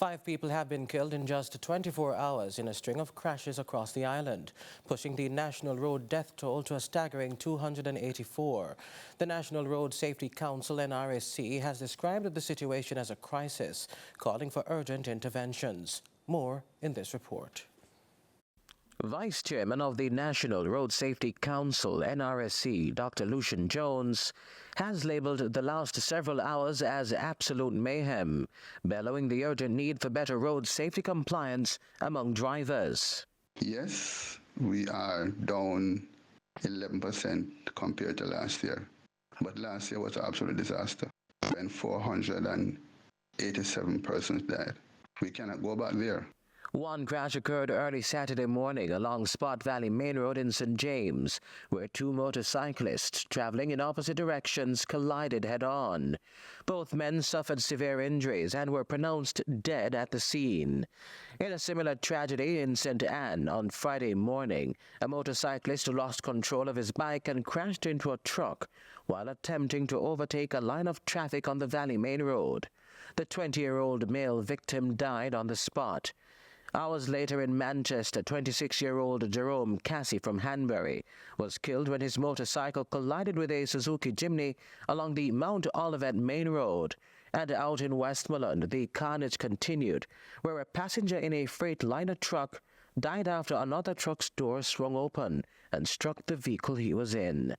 5 people have been killed in just 24 hours in a string of crashes across the island, pushing the national road death toll to a staggering 284. The National Road Safety Council, NRSC, has described the situation as a crisis, calling for urgent interventions. More in this report. Vice Chairman of the National Road Safety Council, NRSC, Dr. Lucian Jones, has labeled the last several hours as absolute mayhem, bellowing the urgent need for better road safety compliance among drivers. Yes, we are down 11% compared to last year, but last year was an absolute disaster when 487 persons died. We cannot go back there. One crash occurred early Saturday morning along Spot Valley Main Road in St. James, where 2 motorcyclists traveling in opposite directions collided head-on. Both men suffered severe injuries and were pronounced dead at the scene. In a similar tragedy in St. Anne on Friday morning, a motorcyclist lost control of his bike and crashed into a truck while attempting to overtake a line of traffic on the Valley Main Road. The 20-year-old male victim died on the spot. Hours later in Manchester, 26-year-old Jerome Cassie from Hanbury was killed when his motorcycle collided with a Suzuki Jimny along the Mount Olivet Main Road. And out in Westmoreland, the carnage continued, where a passenger in a Freightliner truck died after another truck's door swung open and struck the vehicle he was in.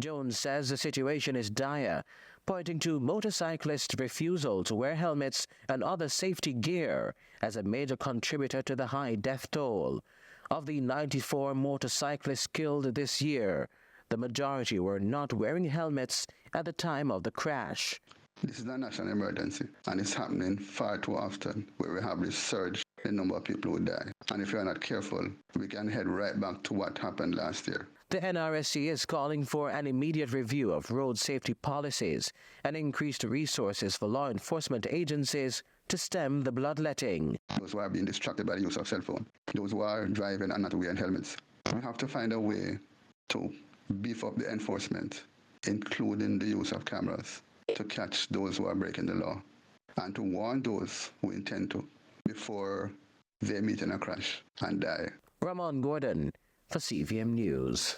Jones says the situation is dire, pointing to motorcyclists' refusal to wear helmets and other safety gear as a major contributor to the high death toll. Of the 94 motorcyclists killed this year, the majority were not wearing helmets at the time of the crash. This is a national emergency, and it's happening far too often, where we have this surge in the number of people who die. And if we are not careful, we can head right back to what happened last year. The NRSC is calling for an immediate review of road safety policies and increased resources for law enforcement agencies to stem the bloodletting. Those who are being distracted by the use of cell phone, those who are driving and not wearing helmets. We have to find a way to beef up the enforcement, including the use of cameras, to catch those who are breaking the law and to warn those who intend to before they meet in a crash and die. Ramon Gordon for CVM News.